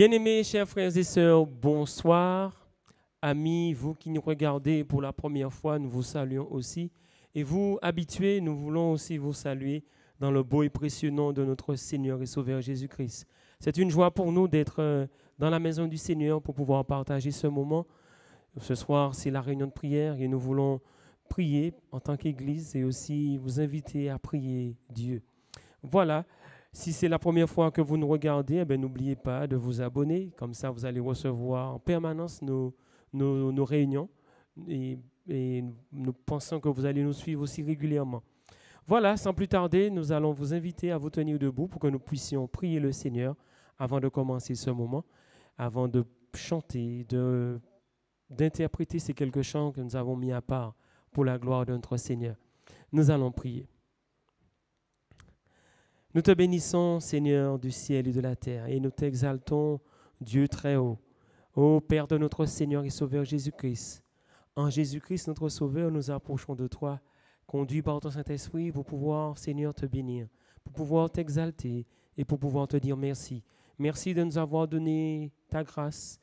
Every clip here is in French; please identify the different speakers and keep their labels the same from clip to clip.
Speaker 1: Bien-aimés, chers frères et sœurs, bonsoir. Amis, vous qui nous regardez pour la première fois, nous vous saluons aussi. Et vous, habitués, nous voulons aussi vous saluer dans le beau et précieux nom de notre Seigneur et Sauveur Jésus-Christ. C'est une joie pour nous d'être dans la maison du Seigneur pour pouvoir partager ce moment. Ce soir, c'est la réunion de prière et nous voulons prier en tant qu'Église et aussi vous inviter à prier Dieu. Voilà. Si c'est la première fois que vous nous regardez, n'oubliez pas de vous abonner. Comme ça, vous allez recevoir en permanence nos réunions. Et nous pensons que vous allez nous suivre aussi régulièrement. Voilà, sans plus tarder, nous allons vous inviter à vous tenir debout pour que nous puissions prier le Seigneur avant de commencer ce moment, avant de chanter, d'interpréter ces quelques chants que nous avons mis à part pour la gloire de notre Seigneur. Nous allons prier. Nous te bénissons, Seigneur du ciel et de la terre, et nous t'exaltons, Dieu très haut, ô Père de notre Seigneur et Sauveur Jésus-Christ. En Jésus-Christ, notre Sauveur, nous approchons de toi, conduits par ton Saint-Esprit pour pouvoir, Seigneur, te bénir, pour pouvoir t'exalter et pour pouvoir te dire merci. Merci de nous avoir donné ta grâce.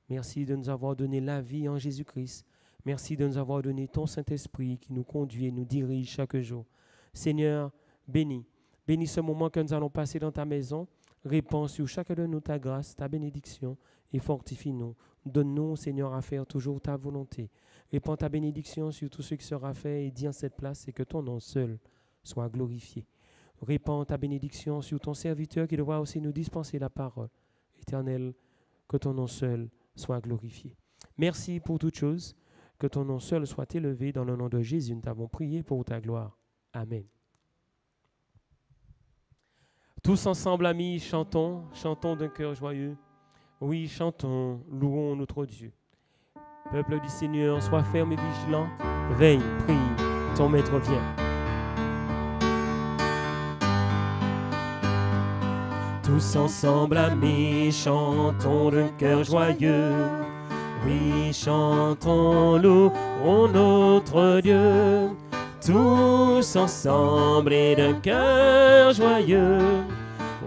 Speaker 1: Merci de nous avoir donné la vie en Jésus-Christ. Merci de nous avoir donné ton Saint-Esprit qui nous conduit et nous dirige chaque jour. Seigneur, bénis. Bénis ce moment que nous allons passer dans ta maison. Répands sur chacun de nous ta grâce, ta bénédiction et fortifie-nous. Donne-nous, Seigneur, à faire toujours ta volonté. Répands ta bénédiction sur tout ce qui sera fait et dis en cette place et que ton nom seul soit glorifié. Répands ta bénédiction sur ton serviteur qui devra aussi nous dispenser la parole. Éternel, que ton nom seul soit glorifié. Merci pour toutes choses. Que ton nom seul soit élevé dans le nom de Jésus. Nous t'avons prié pour ta gloire. Amen. Tous ensemble, amis, chantons d'un cœur joyeux. Oui, chantons, louons notre Dieu. Peuple du Seigneur, sois ferme et vigilant. Veille, prie, ton maître vient. Tous ensemble, amis, chantons d'un cœur joyeux. Oui, chantons, louons notre Dieu. Tous ensemble et d'un cœur joyeux.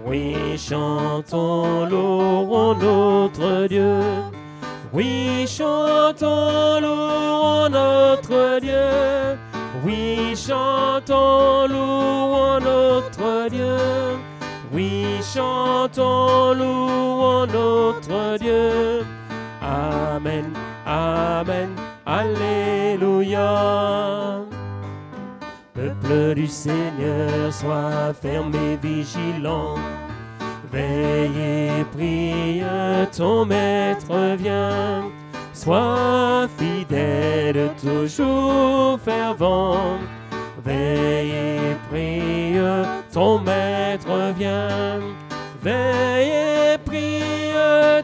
Speaker 1: Oui, chantons, louons notre Dieu. Oui, chantons, louons notre Dieu. Oui, chantons, louons notre Dieu. Oui, chantons, louons notre Dieu. Amen, amen, alléluia. Peuple du Seigneur, sois ferme et vigilant. Veille et prie, ton maître vient. Sois fidèle, toujours fervent. Veille et prie, ton maître vient. Veille et prie,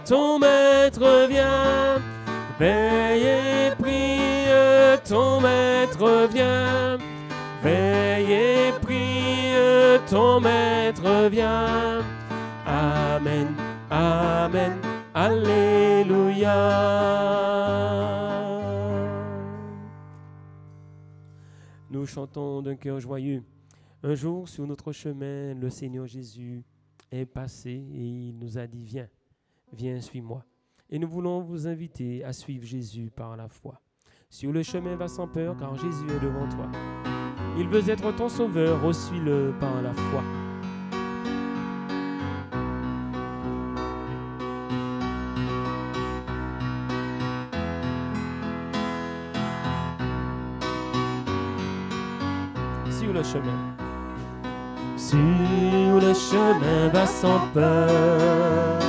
Speaker 1: ton maître vient. Veille et prie, ton maître vient. Veille et prie, ton maître vient. Amen, amen, alléluia. Nous chantons d'un cœur joyeux. Un jour, sur notre chemin, le Seigneur Jésus est passé et il nous a dit, viens, viens, suis-moi. Et nous voulons vous inviter à suivre Jésus par la foi. Sur le chemin, va sans peur, car Jésus est devant toi. Il veut être ton sauveur, suis-le par la foi. Sur le chemin. Sur le chemin, va sans peur,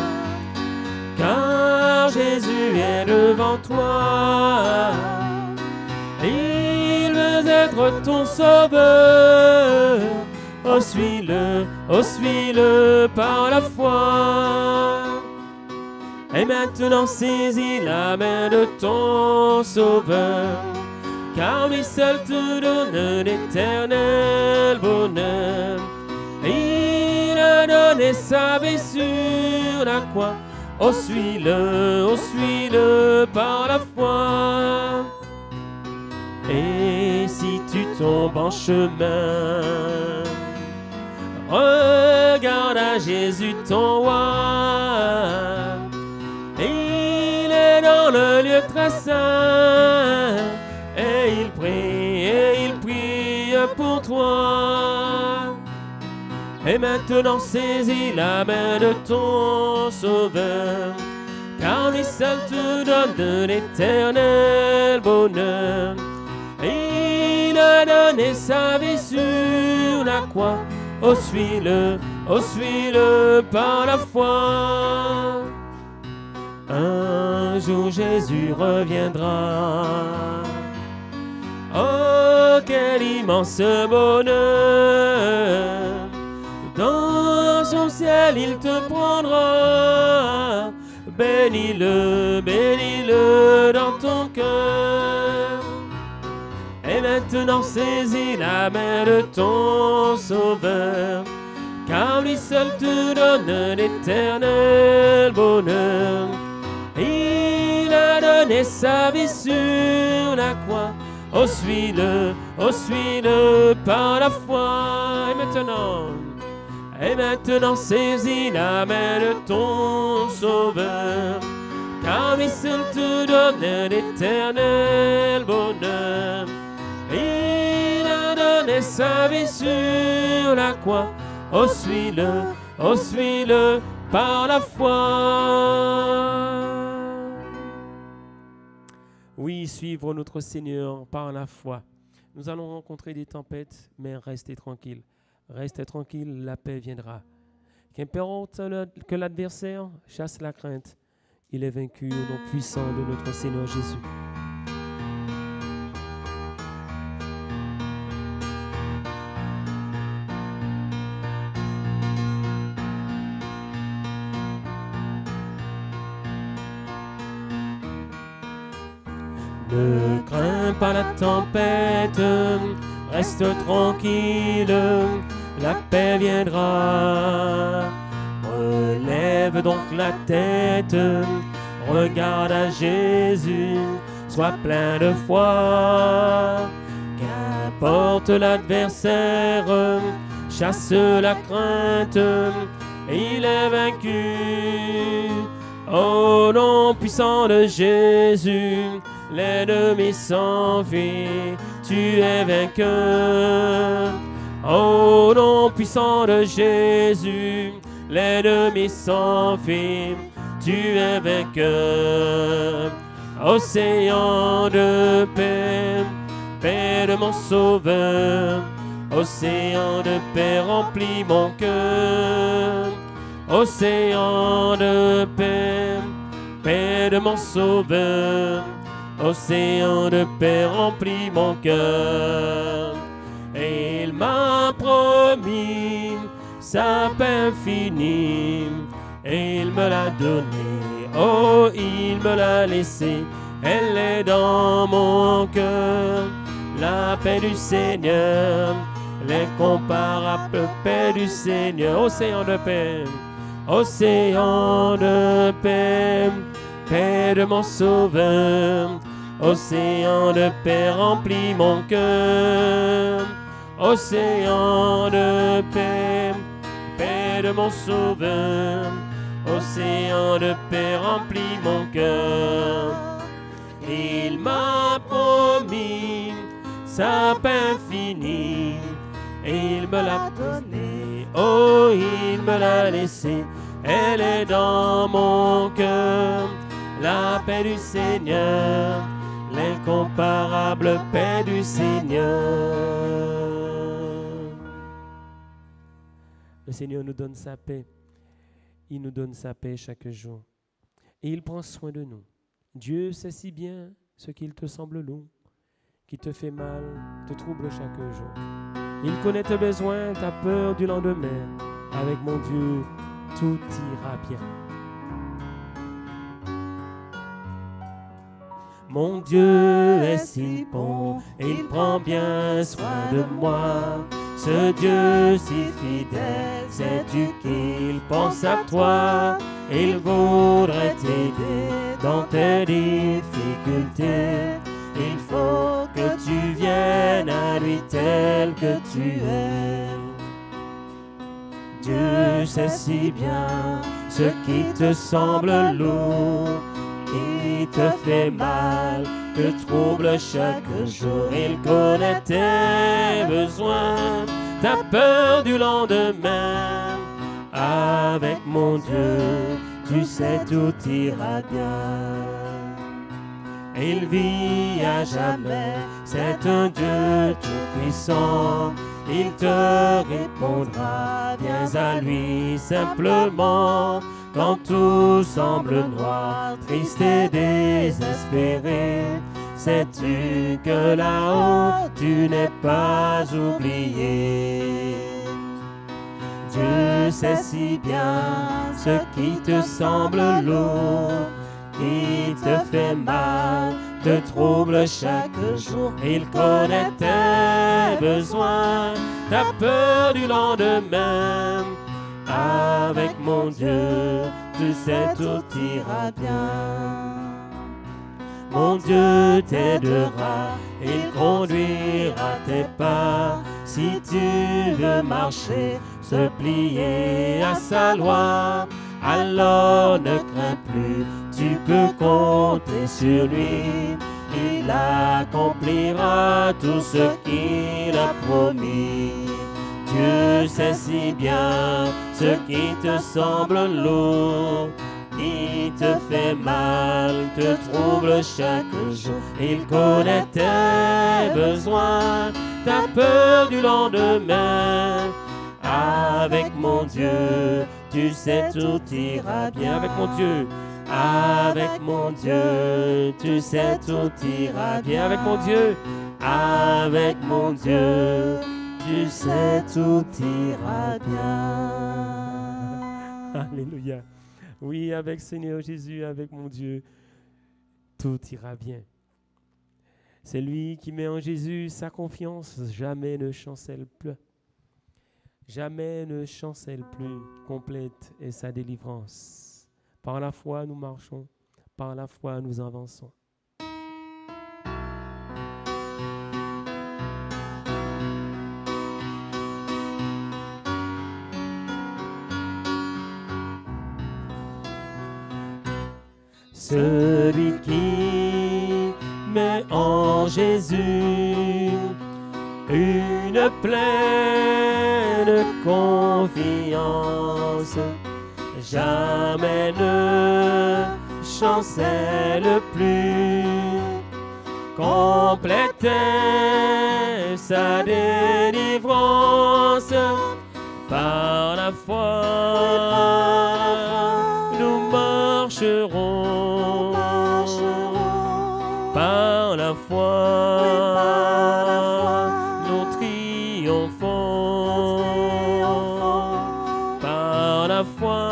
Speaker 1: car Jésus est devant toi. Il veut être ton sauveur. Oh, suis-le par la foi. Et maintenant saisis la main de ton sauveur, car lui seul te donne l'éternel bonheur. Il a donné sa vie sur la croix. Oh, suis-le par la foi. Et si tu tombes en chemin, regarde à Jésus ton roi. très saint, et il prie pour toi. Et maintenant saisis la main de ton Sauveur, car lui seul te donne de l'éternel bonheur. Il a donné sa vie sur la croix. Oh, suis-le par la foi. Un jour Jésus reviendra. Oh, quel immense bonheur! Dans son ciel il te prendra. Bénis-le, bénis-le dans ton cœur. Et maintenant saisis la main de ton Sauveur, car lui seul te donne l'éternel bonheur. Il a donné sa vie sur la croix. Oh, suis-le par la foi. Et maintenant saisis la main de ton Sauveur, car lui seul te donne l'éternel bonheur. Il a donné sa vie sur la croix. Oh, suis-le par la foi. Oui, suivre notre Seigneur par la foi. Nous allons rencontrer des tempêtes, mais restez tranquilles. Restez tranquille, la paix viendra. Qu'importe que l'adversaire chasse la crainte, il est vaincu au nom puissant de notre Seigneur Jésus. Ne crains pas la tempête, reste tranquille, la paix viendra. Relève donc la tête, regarde à Jésus, sois plein de foi. Qu'importe l'adversaire, chasse la crainte, il est vaincu. Au nom puissant de Jésus, l'ennemi s'enfuit, tu es vainqueur. Au nom puissant de Jésus, l'ennemi s'enfuit, tu es vainqueur. Océan de paix, paix de mon Sauveur, océan de paix remplit mon cœur. Océan de paix, paix de mon Sauveur, océan de paix remplit mon cœur. Et il m'a promis sa paix infinie, et il me l'a donnée, oh il me l'a laissée, elle est dans mon cœur. La paix du Seigneur, l'incomparable paix du Seigneur. Océan de paix, océan de paix, paix de mon Sauveur, océan de paix remplit mon cœur. Océan de paix, paix de mon Sauveur, océan de paix remplit mon cœur. Il m'a promis sa paix infinie, et il me l'a donnée, oh il me l'a laissée, elle est dans mon cœur. La paix du Seigneur, l'incomparable paix du Seigneur. Le Seigneur nous donne sa paix. Il nous donne sa paix chaque jour. Et il prend soin de nous. Dieu sait si bien ce qu'il te semble lourd, qui te fait mal, te trouble chaque jour. Il connaît tes besoins, ta peur du lendemain. Avec mon Dieu, tout ira bien. Mon Dieu est si bon, il prend bien soin de moi. Ce Dieu si fidèle, sais-tu qu'il pense à toi? Il voudrait t'aider dans tes difficultés. Il faut que tu viennes à lui tel que tu es. Dieu sait si bien ce qui te semble lourd. Il te fait mal, te trouble chaque jour. Il connaît tes besoins, t'as peur du lendemain. Avec mon Dieu, tu sais tout ira bien. Il vit à jamais, c'est un Dieu tout-puissant. Il te répondra, viens à lui simplement. Quand tout semble noir, triste et désespéré, sais-tu que là-haut, tu n'es pas oublié. Dieu sait si bien ce qui te semble lourd, qui te fait mal, te trouble chaque jour. Il connaît tes besoins, t'as peur du lendemain. Avec mon Dieu, tu sais tout ira bien. Mon Dieu t'aidera, il conduira tes pas. Si tu veux marcher, se plier à sa loi, alors ne crains plus, tu peux compter sur lui. Il accomplira tout ce qu'il a promis. Dieu sait si bien ce qui te semble lourd, qui te fait mal, te trouble chaque jour. Il connaît tes besoins, t'as peur du lendemain. Avec mon Dieu, tu sais tout ira bien. Avec mon Dieu, avec mon Dieu, tu sais tout ira bien. Avec mon Dieu, avec mon Dieu, tu sais tout ira bien. Alléluia. Oui, avec Seigneur Jésus, avec mon Dieu, tout ira bien. C'est lui qui met en Jésus sa confiance, jamais ne chancelle plus. Jamais ne chancelle plus, complète est sa délivrance. Par la foi, nous marchons, par la foi, nous avançons. Celui qui met en Jésus une pleine confiance, jamais ne chancelle plus, complète est sa délivrance. Par la foi, nous marcherons, par la foi, nous triomphons, par la foi,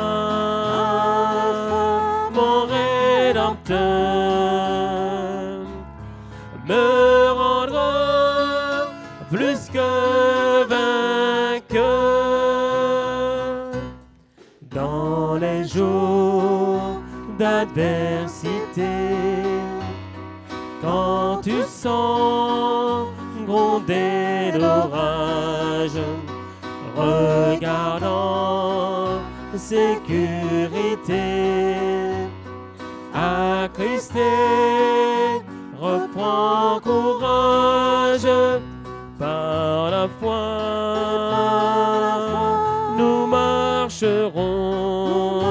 Speaker 1: mon Rédempteur me rendra plus que vainqueur dans les jours d'adversité. Quand tu sens gronder l'orage, regarde en sécurité, attristé, reprends courage. Par la foi, nous marcherons,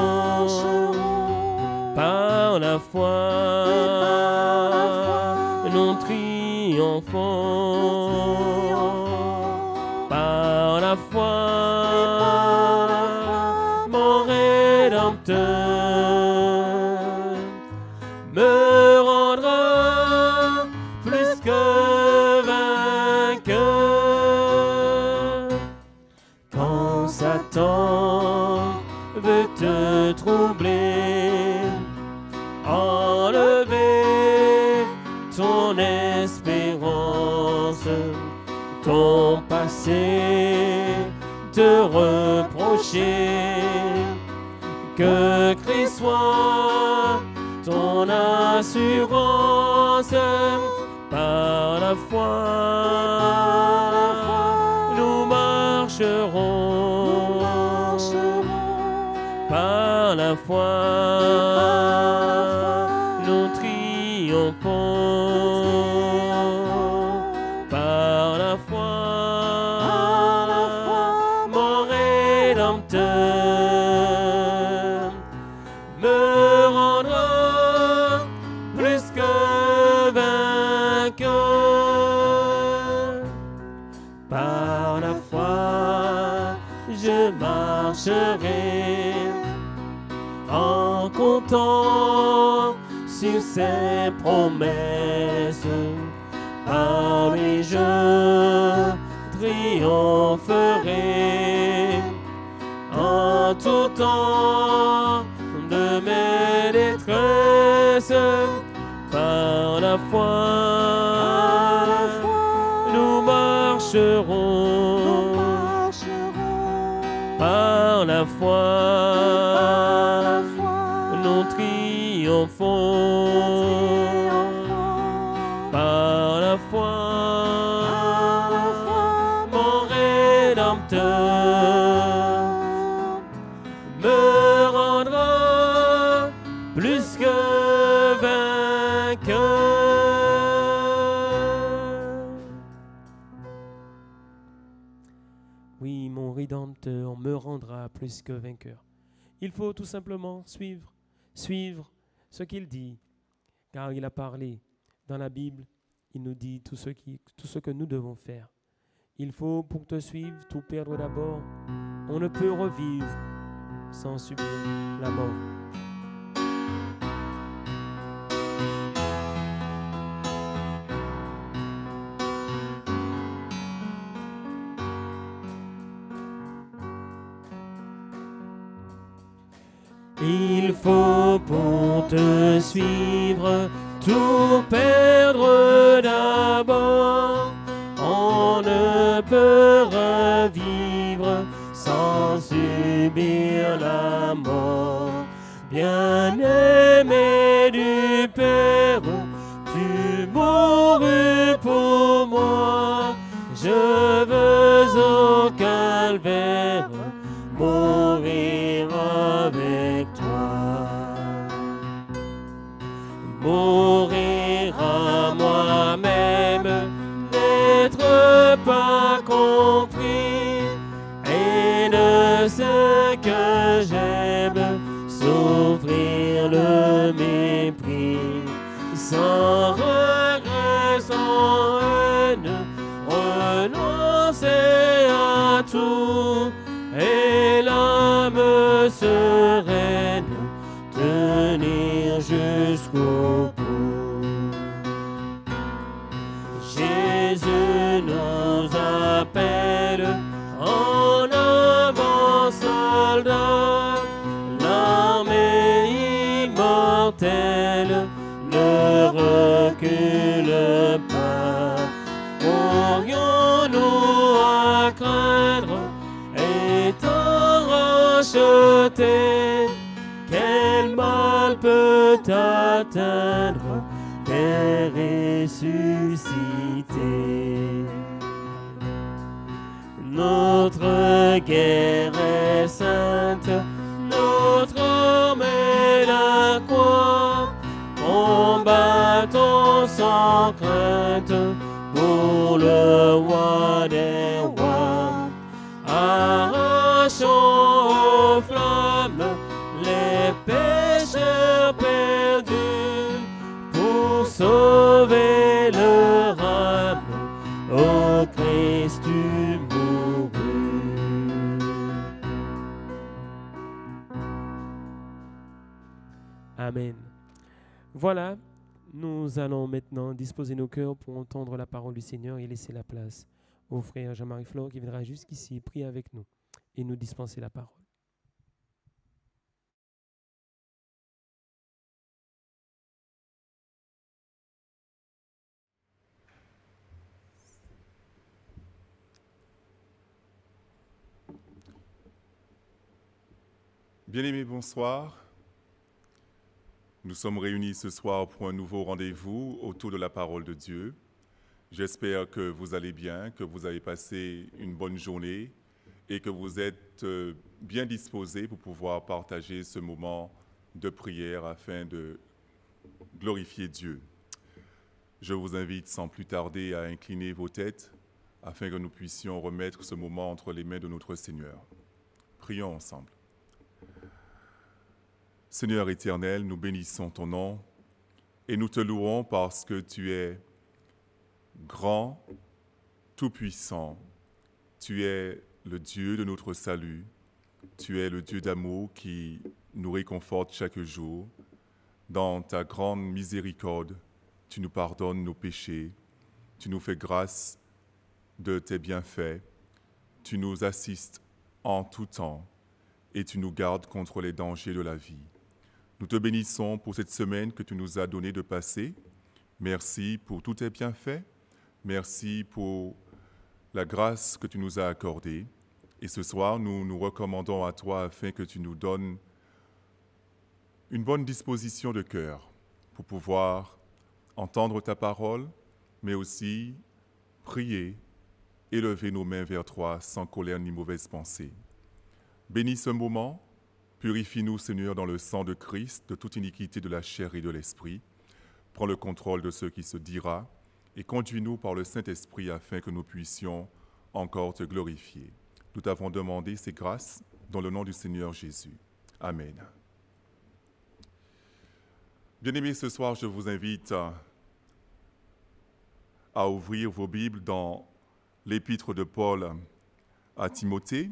Speaker 1: par la foi, nous triomphons, par la foi, mon Rédempteur me rendra plus que vainqueur. Quand Satan veut te troubler, enlever ton espérance, ton passé te reprocher, que Christ soit ton assurance. Par la foi, nous marcherons, par la foi, vainqueur. Par la foi, je marcherai en comptant sur ses promesses. Par lui je triompherai en tout temps de mes détresses. Par la foi, nous marcherons. Par la foi, nous triomphons. Par la foi, mon Rédempteur me rendra plus que vainqueur. Oui, mon Rédempteur me rendra plus que vainqueur. Il faut tout simplement suivre ce qu'il dit, car il a parlé. Dans la Bible, il nous dit tout ce que nous devons faire. Il faut, pour te suivre, tout perdre d'abord. On ne peut revivre sans subir la mort. Il faut pour te suivre tout perdre d'abord. On ne peut revivre sans subir la mort. Bien-aimé du Père, tu mourus pour moi. Je veux au calvaire mourir avec toi. Mourir à moi-même, n'être pas compris, et de ce que j'aime, souffrir le mépris, sans regret, sans haine, renoncer à tout, et l'âme sereine, tenir jusqu'au bout. Jésus nous appelle en avant, soldats, l'armée immortelle ne recule pas. Aurions-nous à craindre, étant rachetés, quel mal peut atteindre des ressuscités? Notre guerre est sainte, notre arme est la croix. Combattons sans crainte pour le roi des rois. Arrachons aux flammes les pécheurs perdus pour sauver leur âme. Ô Christ, tu mourus. Amen. Voilà, nous allons maintenant disposer nos cœurs pour entendre la parole du Seigneur et laisser la place au frère Jean-Marie Flore qui viendra jusqu'ici prier avec nous et nous dispenser la parole.
Speaker 2: Bien-aimés, bonsoir. Nous sommes réunis ce soir pour un nouveau rendez-vous autour de la parole de Dieu. J'espère que vous allez bien, que vous avez passé une bonne journée et que vous êtes bien disposés pour pouvoir partager ce moment de prière afin de glorifier Dieu. Je vous invite sans plus tarder à incliner vos têtes afin que nous puissions remettre ce moment entre les mains de notre Seigneur. Prions ensemble. Seigneur éternel, nous bénissons ton nom et nous te louons parce que tu es grand, tout-puissant. Tu es le Dieu de notre salut. Tu es le Dieu d'amour qui nous réconforte chaque jour. Dans ta grande miséricorde, tu nous pardonnes nos péchés. Tu nous fais grâce de tes bienfaits. Tu nous assistes en tout temps et tu nous gardes contre les dangers de la vie. Nous te bénissons pour cette semaine que tu nous as donné de passer. Merci pour tous tes bienfaits. Merci pour la grâce que tu nous as accordée. Et ce soir, nous nous recommandons à toi afin que tu nous donnes une bonne disposition de cœur pour pouvoir entendre ta parole, mais aussi prier, élever nos mains vers toi sans colère ni mauvaise pensée. Bénis ce moment, purifie-nous, Seigneur, dans le sang de Christ, de toute iniquité de la chair et de l'esprit. Prends le contrôle de ce qui se dira et conduis-nous par le Saint-Esprit afin que nous puissions encore te glorifier. Nous t'avons demandé ces grâces dans le nom du Seigneur Jésus. Amen. Bien-aimés, ce soir, je vous invite à ouvrir vos Bibles dans l'épître de Paul à Timothée,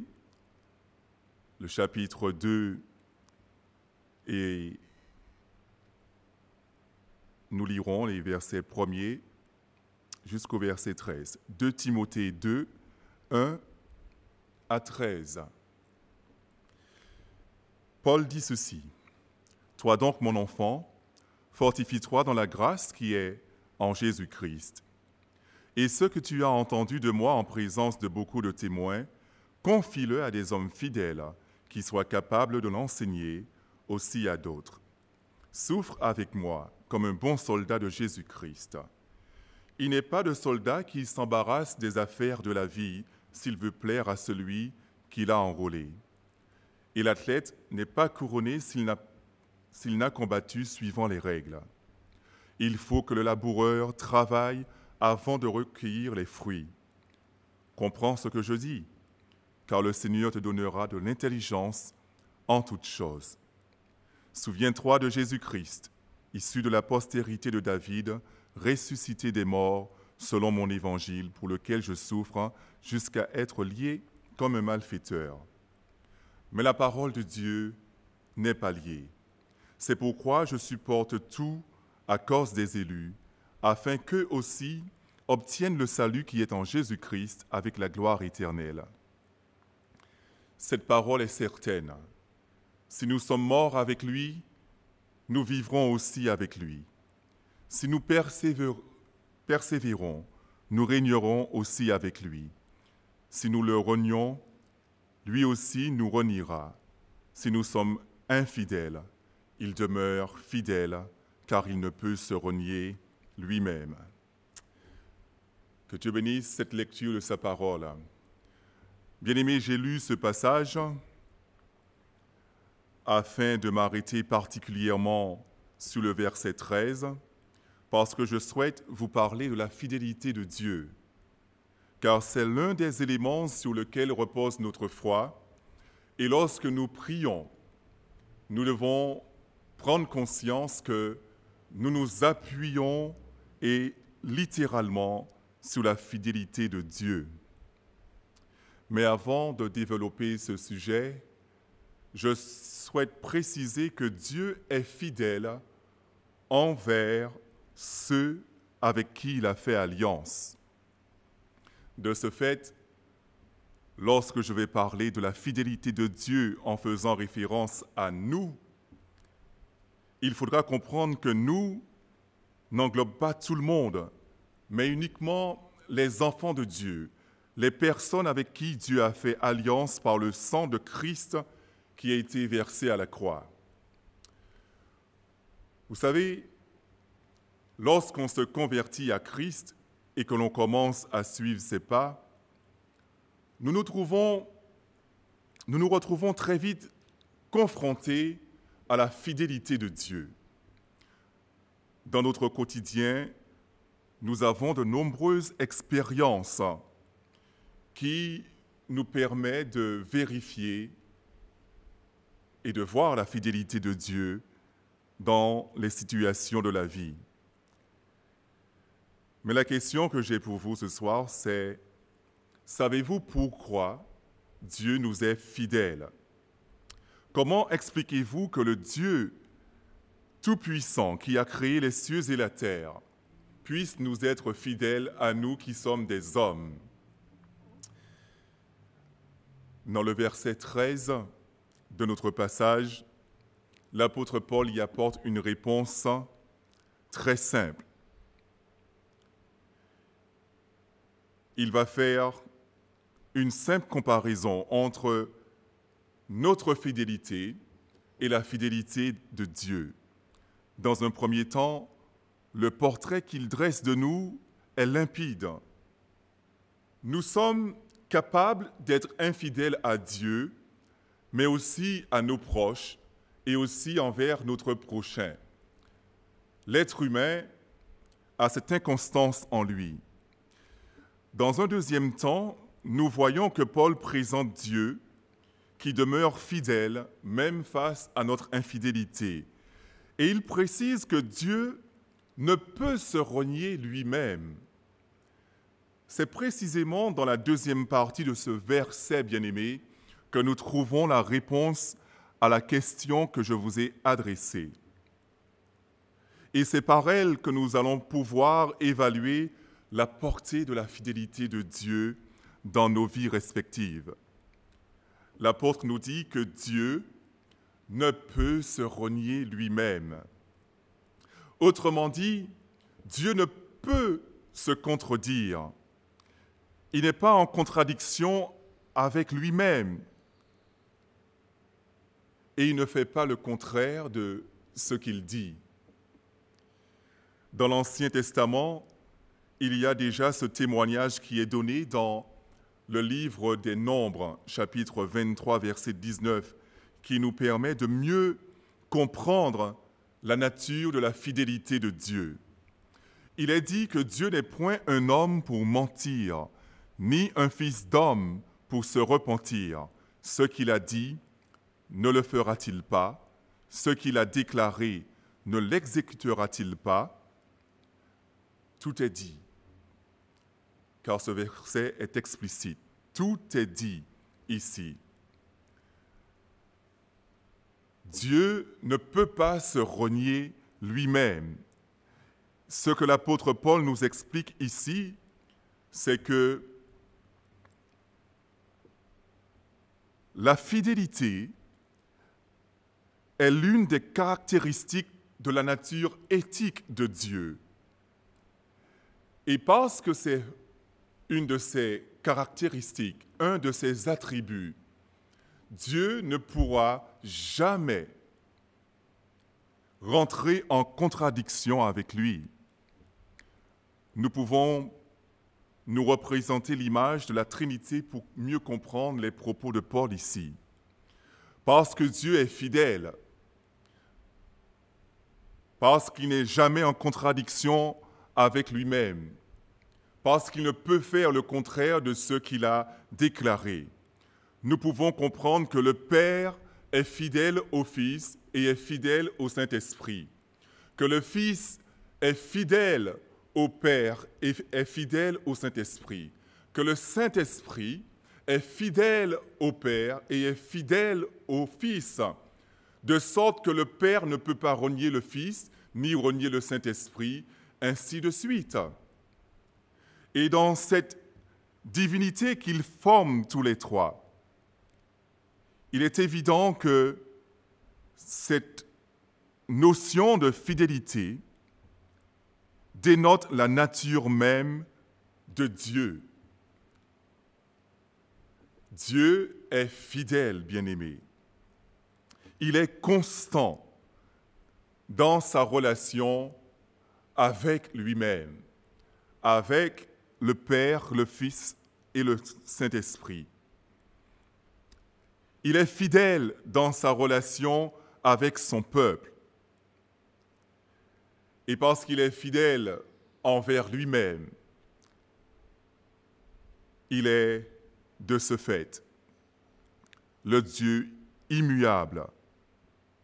Speaker 2: le chapitre 2, et nous lirons les versets 1er jusqu'au verset 13. 2 Timothée 2, 1 à 13. Paul dit ceci: « Toi donc, mon enfant, fortifie-toi dans la grâce qui est en Jésus-Christ. Et ce que tu as entendu de moi en présence de beaucoup de témoins, confie-le à des hommes fidèles qui soient capables de l'enseigner aussi à d'autres. Souffre avec moi comme un bon soldat de Jésus-Christ. Il n'est pas de soldat qui s'embarrasse des affaires de la vie s'il veut plaire à celui qui l'a enrôlé. Et l'athlète n'est pas couronné s'il n'a combattu suivant les règles. Il faut que le laboureur travaille avant de recueillir les fruits. Comprends ce que je dis, car le Seigneur te donnera de l'intelligence en toutes choses. Souviens-toi de Jésus-Christ, issu de la postérité de David, ressuscité des morts selon mon évangile, pour lequel je souffre jusqu'à être lié comme un malfaiteur. Mais la parole de Dieu n'est pas liée. C'est pourquoi je supporte tout à cause des élus, afin qu'eux aussi obtiennent le salut qui est en Jésus-Christ avec la gloire éternelle. Cette parole est certaine. Si nous sommes morts avec lui, nous vivrons aussi avec lui. Si nous persévérons, nous régnerons aussi avec lui. Si nous le renions, lui aussi nous reniera. Si nous sommes infidèles, il demeure fidèle, car il ne peut se renier lui-même. » Que Dieu bénisse cette lecture de sa parole. Bien-aimés, j'ai lu ce passage afin de m'arrêter particulièrement sur le verset 13, parce que je souhaite vous parler de la fidélité de Dieu, car c'est l'un des éléments sur lesquels repose notre foi, et lorsque nous prions, nous devons prendre conscience que nous nous appuyons et littéralement sur la fidélité de Dieu. Mais avant de développer ce sujet, je souhaite préciser que Dieu est fidèle envers ceux avec qui il a fait alliance. De ce fait, lorsque je vais parler de la fidélité de Dieu en faisant référence à nous, il faudra comprendre que nous n'englobe pas tout le monde, mais uniquement les enfants de Dieu, les personnes avec qui Dieu a fait alliance par le sang de Christ qui a été versé à la croix. Vous savez, lorsqu'on se convertit à Christ et que l'on commence à suivre ses pas, nous nous retrouvons très vite confrontés à la fidélité de Dieu. Dans notre quotidien, nous avons de nombreuses expériences qui nous permettent de vérifier et de voir la fidélité de Dieu dans les situations de la vie. Mais la question que j'ai pour vous ce soir, c'est, savez-vous pourquoi Dieu nous est fidèle? Comment expliquez-vous que le Dieu Tout-Puissant qui a créé les cieux et la terre puisse nous être fidèle à nous qui sommes des hommes? Dans le verset 13 de notre passage, l'apôtre Paul y apporte une réponse très simple. Il va faire une simple comparaison entre notre fidélité et la fidélité de Dieu. Dans un premier temps, le portrait qu'il dresse de nous est limpide. Nous sommes capables d'être infidèles à Dieu, mais aussi à nos proches et aussi envers notre prochain. L'être humain a cette inconstance en lui. Dans un deuxième temps, nous voyons que Paul présente Dieu qui demeure fidèle même face à notre infidélité. Et il précise que Dieu ne peut se renier lui-même. C'est précisément dans la deuxième partie de ce verset, bien-aimé, que nous trouvons la réponse à la question que je vous ai adressée. Et c'est par elle que nous allons pouvoir évaluer la portée de la fidélité de Dieu dans nos vies respectives. L'apôtre nous dit que Dieu ne peut se renier lui-même. Autrement dit, Dieu ne peut se contredire. Il n'est pas en contradiction avec lui-même. Et il ne fait pas le contraire de ce qu'il dit. Dans l'Ancien Testament, il y a déjà ce témoignage qui est donné dans le livre des Nombres, chapitre 23, verset 19, qui nous permet de mieux comprendre la nature de la fidélité de Dieu. Il est dit que Dieu n'est point un homme pour mentir, ni un fils d'homme pour se repentir. Ce qu'il a dit, ne le fera-t-il pas? Ce qu'il a déclaré, ne l'exécutera-t-il pas? Tout est dit, car ce verset est explicite. Tout est dit ici. Dieu ne peut pas se renier lui-même. Ce que l'apôtre Paul nous explique ici, c'est que la fidélité est l'une des caractéristiques de la nature éthique de Dieu. Et parce que c'est une de ses caractéristiques, un de ses attributs, Dieu ne pourra jamais rentrer en contradiction avec lui. Nous pouvons nous représenter l'image de la Trinité pour mieux comprendre les propos de Paul ici. Parce que Dieu est fidèle, parce qu'il n'est jamais en contradiction avec lui-même, parce qu'il ne peut faire le contraire de ce qu'il a déclaré. Nous pouvons comprendre que le Père est fidèle au Fils et est fidèle au Saint-Esprit, que le Fils est fidèle au Père et est fidèle au Saint-Esprit, que le Saint-Esprit est fidèle au Père et est fidèle au Fils, de sorte que le Père ne peut pas renier le Fils, ni renier le Saint-Esprit, ainsi de suite. Et dans cette divinité qu'ils forment tous les trois, il est évident que cette notion de fidélité dénote la nature même de Dieu. Dieu est fidèle, bien-aimé. Il est constant dans sa relation avec lui-même, avec le Père, le Fils et le Saint-Esprit. Il est fidèle dans sa relation avec son peuple. Et parce qu'il est fidèle envers lui-même, il est, de ce fait, le Dieu immuable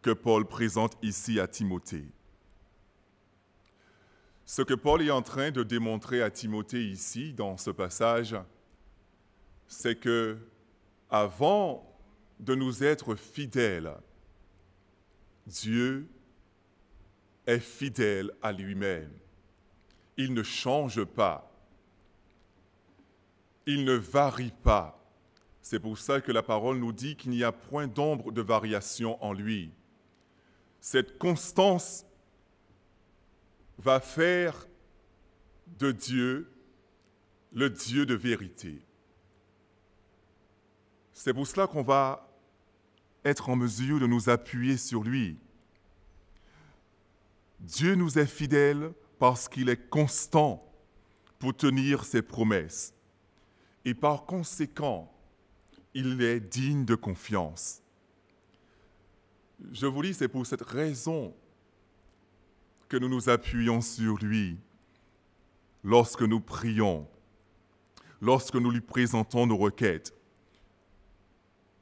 Speaker 2: que Paul présente ici à Timothée. Ce que Paul est en train de démontrer à Timothée ici, dans ce passage, c'est que avant de nous être fidèles, Dieu est fidèle à lui-même. Il ne change pas. Il ne varie pas. C'est pour ça que la parole nous dit qu'il n'y a point d'ombre de variation en lui. Cette constance va faire de Dieu le Dieu de vérité. C'est pour cela qu'on va être en mesure de nous appuyer sur lui. Dieu nous est fidèle parce qu'il est constant pour tenir ses promesses. Et par conséquent, il est digne de confiance. Je vous dis, c'est pour cette raison que nous nous appuyons sur lui lorsque nous prions, lorsque nous lui présentons nos requêtes.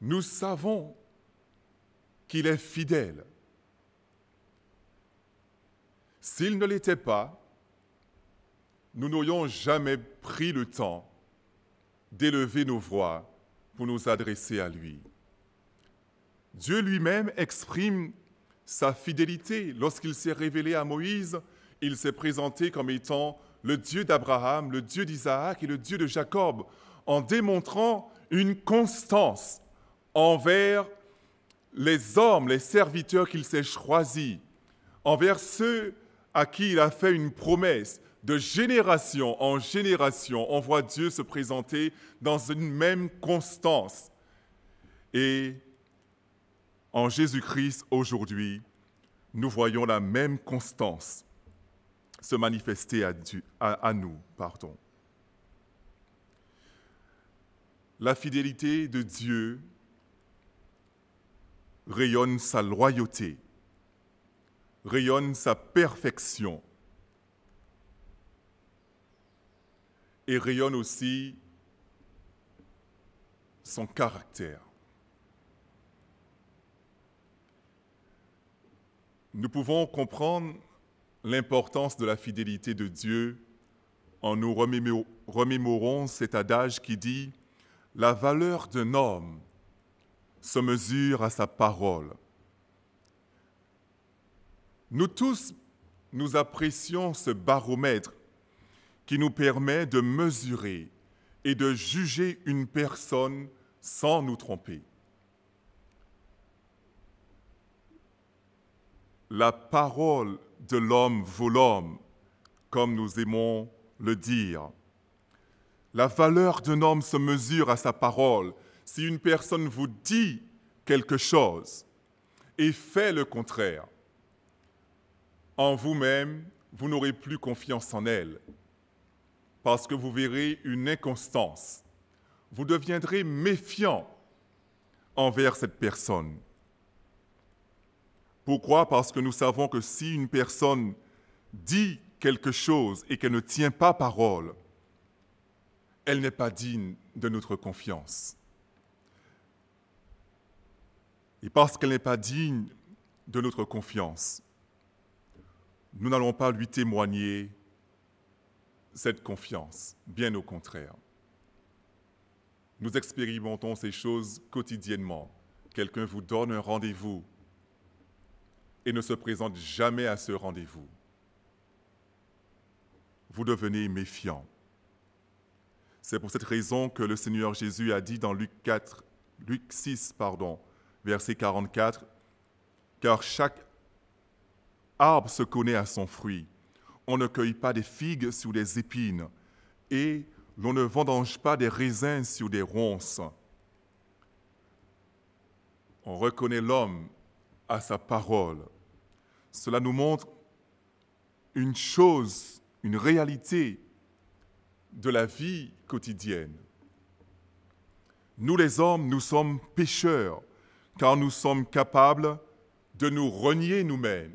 Speaker 2: Nous savons qu'il est fidèle. S'il ne l'était pas, nous n'aurions jamais pris le temps d'élever nos voix pour nous adresser à lui. Dieu lui-même exprime sa fidélité. Lorsqu'il s'est révélé à Moïse, il s'est présenté comme étant le Dieu d'Abraham, le Dieu d'Isaac et le Dieu de Jacob, en démontrant une constance envers les hommes, les serviteurs qu'il s'est choisis, envers ceux à qui il a fait une promesse. De génération en génération, on voit Dieu se présenter dans une même constance. Et en Jésus-Christ, aujourd'hui, nous voyons la même constance se manifester à nous. La fidélité de Dieu rayonne sa loyauté, rayonne sa perfection, et rayonne aussi son caractère. Nous pouvons comprendre l'importance de la fidélité de Dieu en nous remémorant cet adage qui dit « La valeur d'un homme se mesure à sa parole ». Nous tous, nous apprécions ce baromètre qui nous permet de mesurer et de juger une personne sans nous tromper. La parole de l'homme vaut l'homme, comme nous aimons le dire. La valeur d'un homme se mesure à sa parole. Si une personne vous dit quelque chose et fait le contraire, en vous-même, vous n'aurez plus confiance en elle, parce que vous verrez une inconstance. Vous deviendrez méfiant envers cette personne. Pourquoi? Parce que nous savons que si une personne dit quelque chose et qu'elle ne tient pas parole, elle n'est pas digne de notre confiance. Et parce qu'elle n'est pas digne de notre confiance, nous n'allons pas lui témoigner cette confiance, bien au contraire. Nous expérimentons ces choses quotidiennement. Quelqu'un vous donne un rendez-vous et ne se présente jamais à ce rendez-vous. Vous devenez méfiant. C'est pour cette raison que le Seigneur Jésus a dit dans Luc 6, verset 44, « Car chaque arbre se connaît à son fruit. On ne cueille pas des figues sur des épines et l'on ne vendange pas des raisins sur des ronces. » On reconnaît l'homme à sa parole. Cela nous montre une chose, une réalité de la vie quotidienne. Nous les hommes, nous sommes pécheurs, car nous sommes capables de nous renier nous-mêmes.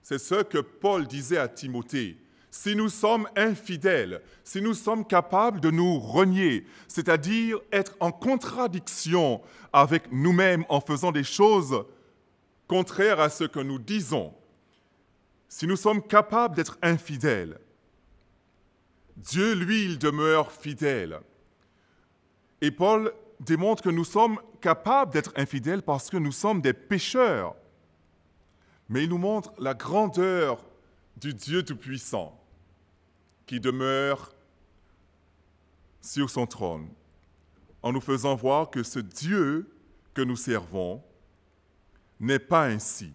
Speaker 2: C'est ce que Paul disait à Timothée. Si nous sommes infidèles, si nous sommes capables de nous renier, c'est-à-dire être en contradiction avec nous-mêmes en faisant des choses contraires à ce que nous disons, si nous sommes capables d'être infidèles, Dieu, lui, il demeure fidèle. Et Paul démontre que nous sommes capables d'être infidèles parce que nous sommes des pécheurs. Mais il nous montre la grandeur du Dieu Tout-Puissant qui demeure sur son trône, en nous faisant voir que ce Dieu que nous servons n'est pas ainsi.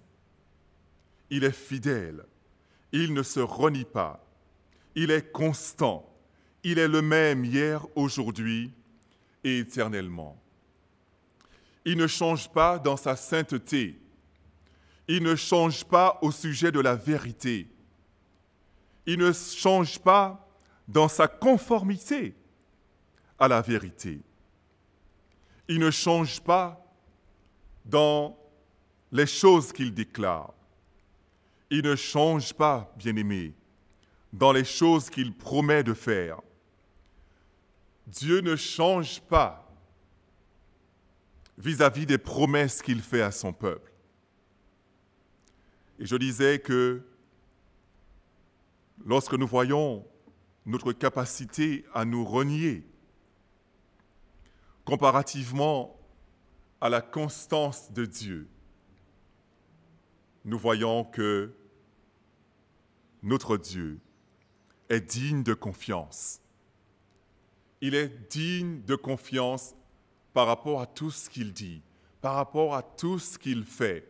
Speaker 2: Il est fidèle, il ne se renie pas, il est constant, il est le même hier, aujourd'hui et éternellement. Il ne change pas dans sa sainteté, il ne change pas au sujet de la vérité, il ne change pas dans sa conformité à la vérité. Il ne change pas dans les choses qu'il déclare. Il ne change pas, bien-aimé, dans les choses qu'il promet de faire. Dieu ne change pas vis-à-vis des promesses qu'il fait à son peuple. Et je disais que lorsque nous voyons notre capacité à nous renier comparativement à la constance de Dieu, nous voyons que notre Dieu est digne de confiance. Il est digne de confiance par rapport à tout ce qu'il dit, par rapport à tout ce qu'il fait.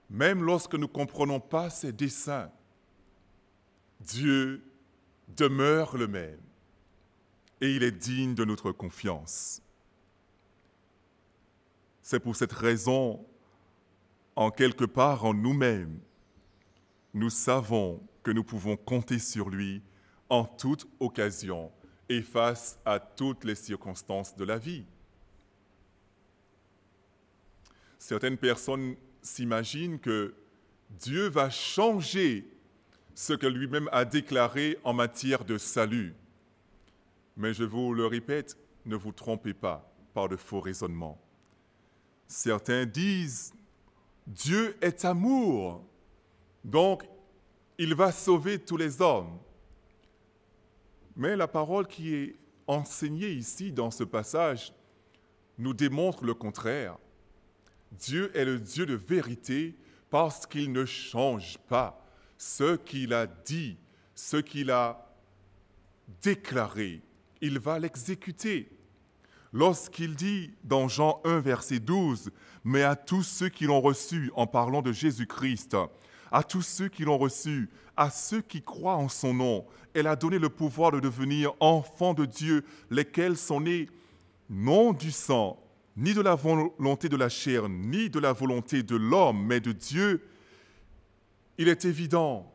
Speaker 2: Même lorsque nous ne comprenons pas ses desseins, Dieu demeure le même et il est digne de notre confiance. C'est pour cette raison, en quelque part en nous-mêmes, nous savons que nous pouvons compter sur lui en toute occasion et face à toutes les circonstances de la vie. Certaines personnes s'imaginent que Dieu va changer ce que lui-même a déclaré en matière de salut. Mais je vous le répète, ne vous trompez pas par de faux raisonnements. Certains disent « Dieu est amour, donc il va sauver tous les hommes ». Mais la parole qui est enseignée ici dans ce passage nous démontre le contraire. Dieu est le Dieu de vérité parce qu'il ne change pas ce qu'il a dit, ce qu'il a déclaré. Il va l'exécuter. Lorsqu'il dit dans Jean 1, verset 12, « Mais à tous ceux qui l'ont reçu, en parlant de Jésus-Christ, à tous ceux qui l'ont reçu, à ceux qui croient en son nom, elle a donné le pouvoir de devenir enfants de Dieu, lesquels sont nés non du sang, ni de la volonté de la chair, ni de la volonté de l'homme, mais de Dieu. » Il est évident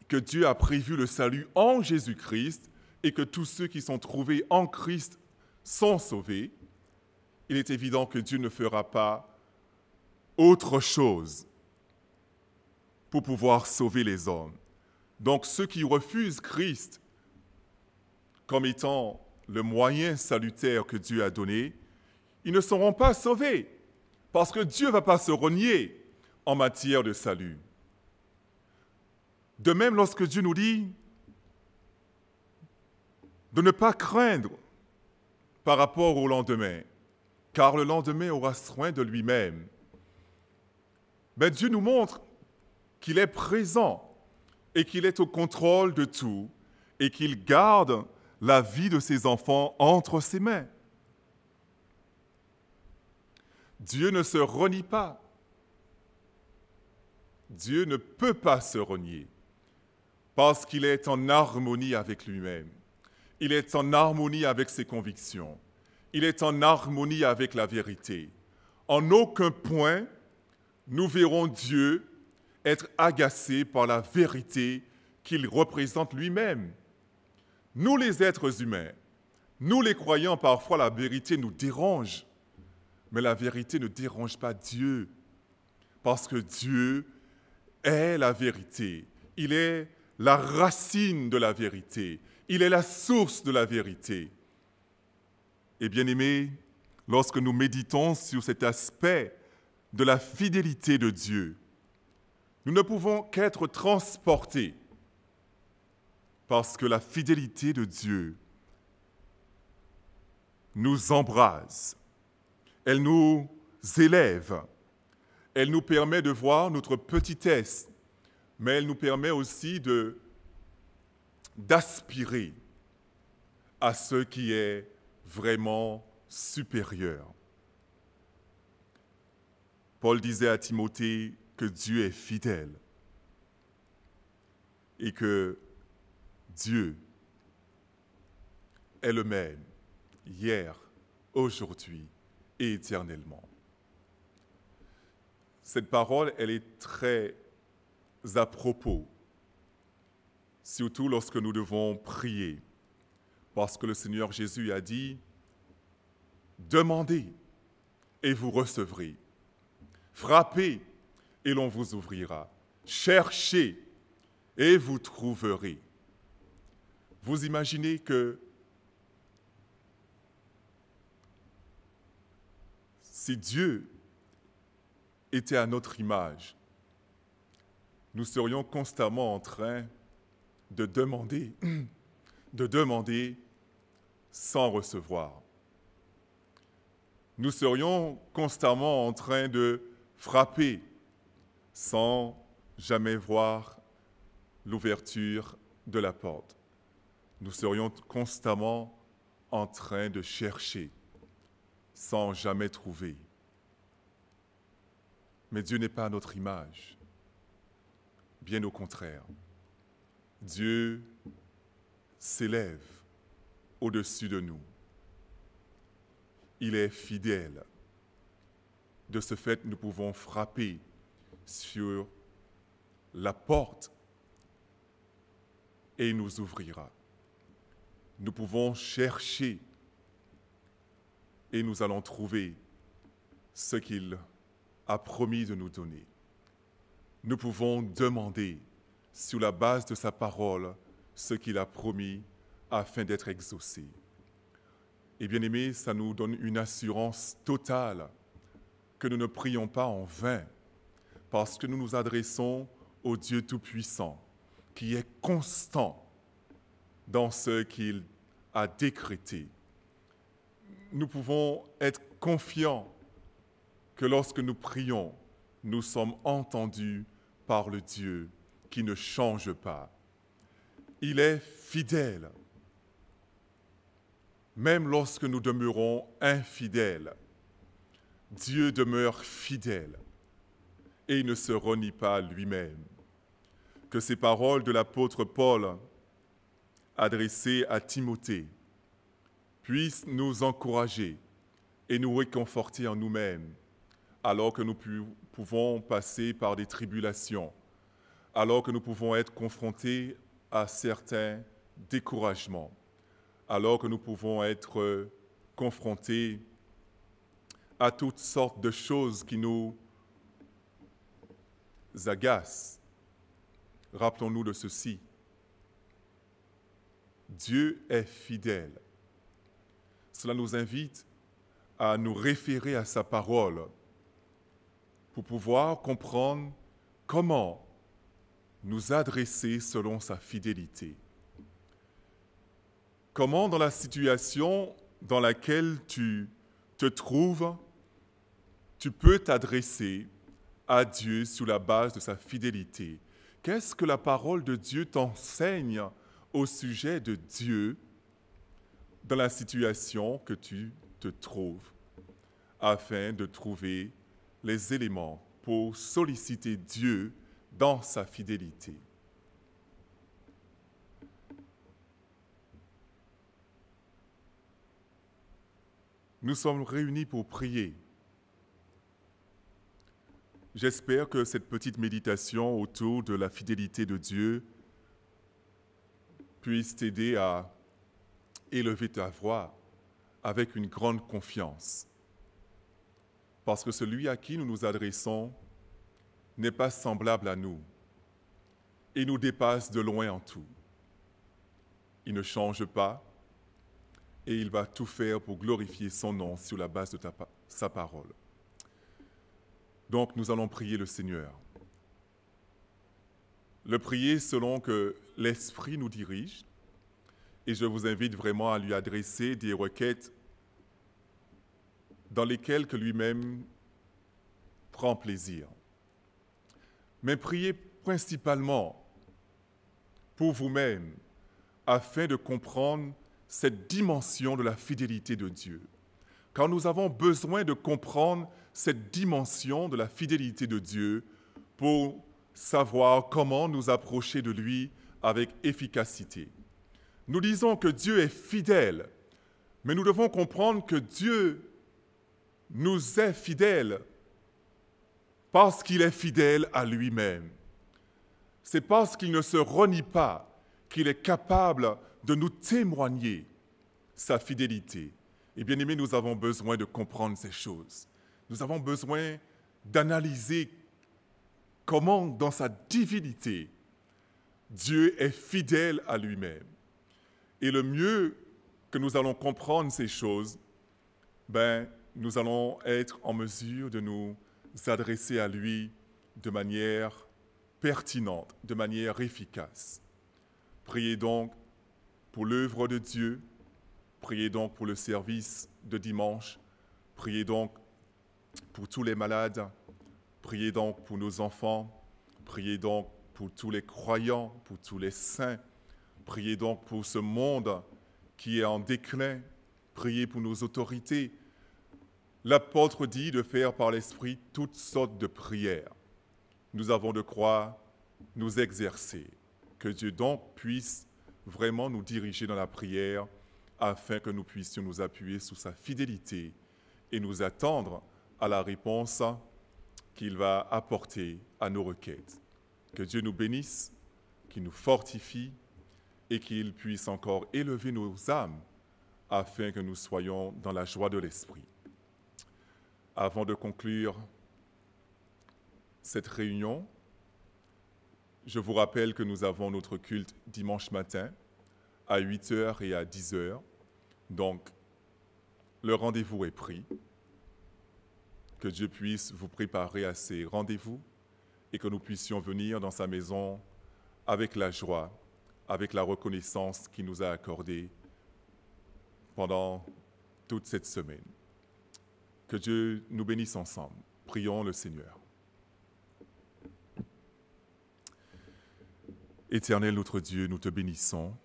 Speaker 2: que Dieu a prévu le salut en Jésus-Christ et que tous ceux qui sont trouvés en Christ sont sauvés. Il est évident que Dieu ne fera pas autre chose pour pouvoir sauver les hommes. Donc ceux qui refusent Christ comme étant le moyen salutaire que Dieu a donné, ils ne seront pas sauvés parce que Dieu ne va pas se renier en matière de salut. De même, lorsque Dieu nous dit de ne pas craindre par rapport au lendemain, car le lendemain aura soin de lui-même, mais Dieu nous montre qu'il est présent et qu'il est au contrôle de tout et qu'il garde la vie de ses enfants entre ses mains. Dieu ne se renie pas. Dieu ne peut pas se renier parce qu'il est en harmonie avec lui-même. Il est en harmonie avec ses convictions. Il est en harmonie avec la vérité. En aucun point, nous verrons Dieu être agacé par la vérité qu'il représente lui-même. Nous, les êtres humains, nous les croyants, parfois la vérité nous dérange, mais la vérité ne dérange pas Dieu, parce que Dieu est la vérité. Il est la racine de la vérité. Il est la source de la vérité. Et bien aimés, lorsque nous méditons sur cet aspect de la fidélité de Dieu, nous ne pouvons qu'être transportés parce que la fidélité de Dieu nous embrase, elle nous élève, elle nous permet de voir notre petitesse, mais elle nous permet aussi d'aspirer à ce qui est vraiment supérieur. Paul disait à Timothée que Dieu est fidèle et que Dieu est le même hier, aujourd'hui et éternellement. Cette parole, elle est très à propos, surtout lorsque nous devons prier, parce que le Seigneur Jésus a dit « Demandez et vous recevrez, frappez et l'on vous ouvrira, cherchez et vous trouverez. » Vous imaginez que si Dieu était à notre image, nous serions constamment en train de demander sans recevoir. Nous serions constamment en train de frapper sans jamais voir l'ouverture de la porte. Nous serions constamment en train de chercher sans jamais trouver. Mais Dieu n'est pas à notre image. Bien au contraire. Dieu s'élève au-dessus de nous. Il est fidèle. De ce fait, nous pouvons frapper sur la porte et il nous ouvrira. Nous pouvons chercher et nous allons trouver ce qu'il a promis de nous donner. Nous pouvons demander sur la base de sa parole ce qu'il a promis afin d'être exaucé. Et bien aimé, ça nous donne une assurance totale que nous ne prions pas en vain, parce que nous nous adressons au Dieu Tout-Puissant, qui est constant dans ce qu'il a décrété. Nous pouvons être confiants que lorsque nous prions, nous sommes entendus par le Dieu qui ne change pas. Il est fidèle, même lorsque nous demeurons infidèles. Dieu demeure fidèle et il ne se renie pas lui-même. Que ces paroles de l'apôtre Paul adressées à Timothée puissent nous encourager et nous réconforter en nous-mêmes, alors que nous pouvons passer par des tribulations, alors que nous pouvons être confrontés à certains découragements, alors que nous pouvons être confrontés à toutes sortes de choses qui nous agacent. Rappelons-nous de ceci. Dieu est fidèle. Cela nous invite à nous référer à sa parole pour pouvoir comprendre comment nous adresser selon sa fidélité. Comment, dans la situation dans laquelle tu te trouves, tu peux t'adresser à Dieu sur la base de sa fidélité. Qu'est-ce que la parole de Dieu t'enseigne au sujet de Dieu dans la situation que tu te trouves, afin de trouver les éléments pour solliciter Dieu dans sa fidélité. Nous sommes réunis pour prier. J'espère que cette petite méditation autour de la fidélité de Dieu puisse t'aider à élever ta voix avec une grande confiance. Parce que celui à qui nous nous adressons n'est pas semblable à nous. Il nous dépasse de loin en tout. Il ne change pas et il va tout faire pour glorifier son nom sur la base de sa parole. Donc nous allons prier le Seigneur. Le prier selon que l'Esprit nous dirige et je vous invite vraiment à lui adresser des requêtes dans lesquelles que lui-même prend plaisir. Mais priez principalement pour vous-même afin de comprendre cette dimension de la fidélité de Dieu. Car nous avons besoin de comprendre cette dimension de la fidélité de Dieu pour savoir comment nous approcher de lui avec efficacité. Nous disons que Dieu est fidèle, mais nous devons comprendre que Dieu nous est fidèle parce qu'il est fidèle à lui-même. C'est parce qu'il ne se renie pas qu'il est capable de nous témoigner sa fidélité. Et bien aimés, nous avons besoin de comprendre ces choses. Nous avons besoin d'analyser comment, dans sa divinité, Dieu est fidèle à lui-même. Et le mieux que nous allons comprendre ces choses, nous allons être en mesure de nous adresser à lui de manière pertinente, de manière efficace. Priez donc pour l'œuvre de Dieu, priez donc pour le service de dimanche, priez donc pour tous les malades, priez donc pour nos enfants, priez donc pour tous les croyants, pour tous les saints, priez donc pour ce monde qui est en déclin, priez pour nos autorités. L'apôtre dit de faire par l'Esprit toutes sortes de prières. Nous avons de quoi nous exercer. Que Dieu donc puisse vraiment nous diriger dans la prière afin que nous puissions nous appuyer sur sa fidélité et nous attendre à la réponse qu'il va apporter à nos requêtes. Que Dieu nous bénisse, qu'il nous fortifie et qu'il puisse encore élever nos âmes afin que nous soyons dans la joie de l'Esprit. Avant de conclure cette réunion, je vous rappelle que nous avons notre culte dimanche matin à 8h et à 10h. Donc, le rendez-vous est pris. Que Dieu puisse vous préparer à ces rendez-vous et que nous puissions venir dans sa maison avec la joie, avec la reconnaissance qu'il nous a accordée pendant toute cette semaine. Que Dieu nous bénisse ensemble. Prions le Seigneur. Éternel notre Dieu, nous te bénissons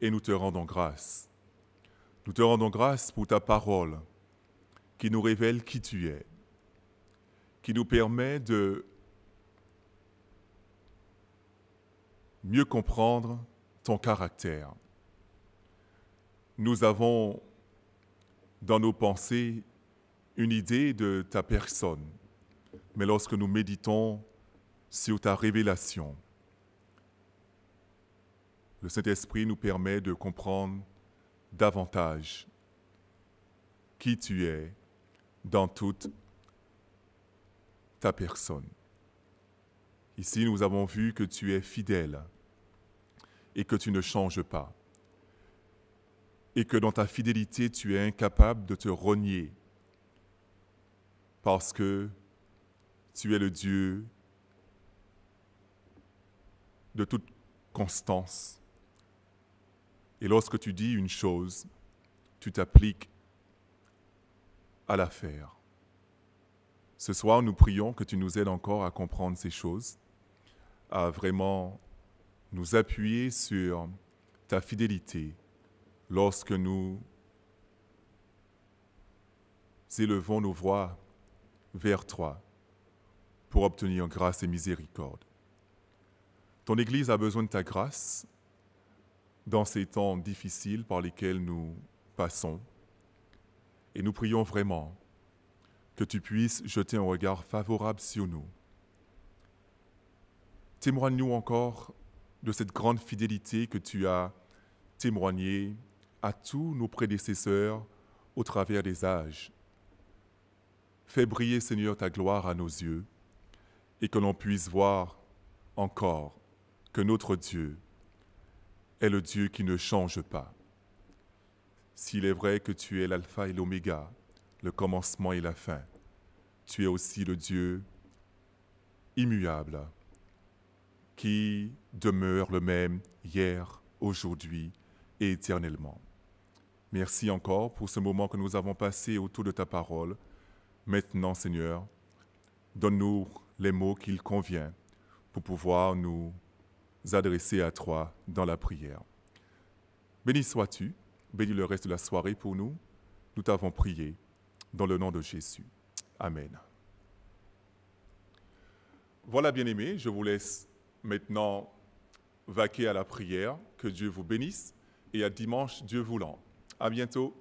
Speaker 2: et nous te rendons grâce. Nous te rendons grâce pour ta parole qui nous révèle qui tu es, qui nous permet de mieux comprendre ton caractère. Nous avons dans nos pensées une idée de ta personne, mais lorsque nous méditons sur ta révélation, le Saint-Esprit nous permet de comprendre davantage qui tu es dans toute ta personne. Ici, nous avons vu que tu es fidèle et que tu ne changes pas. Et que dans ta fidélité, tu es incapable de te renier parce que tu es le Dieu de toute constance. Et lorsque tu dis une chose, tu t'appliques à la faire. Ce soir, nous prions que tu nous aides encore à comprendre ces choses, à vraiment nous appuyer sur ta fidélité lorsque nous élevons nos voix vers toi pour obtenir grâce et miséricorde. Ton Église a besoin de ta grâce dans ces temps difficiles par lesquels nous passons. Et nous prions vraiment que tu puisses jeter un regard favorable sur nous. Témoigne-nous encore de cette grande fidélité que tu as témoignée à tous nos prédécesseurs au travers des âges. Fais briller, Seigneur, ta gloire à nos yeux et que l'on puisse voir encore que notre Dieu est le Dieu qui ne change pas. S'il est vrai que tu es l'alpha et l'oméga, le commencement et la fin, tu es aussi le Dieu immuable, qui demeure le même hier, aujourd'hui et éternellement. Merci encore pour ce moment que nous avons passé autour de ta parole. Maintenant, Seigneur, donne-nous les mots qu'il convient pour pouvoir nous adresser à toi dans la prière. Béni sois-tu, bénis le reste de la soirée pour nous. Nous t'avons prié dans le nom de Jésus. Amen. Voilà, bien-aimés, je vous laisse maintenant vaquer à la prière. Que Dieu vous bénisse et à dimanche, Dieu voulant. À bientôt.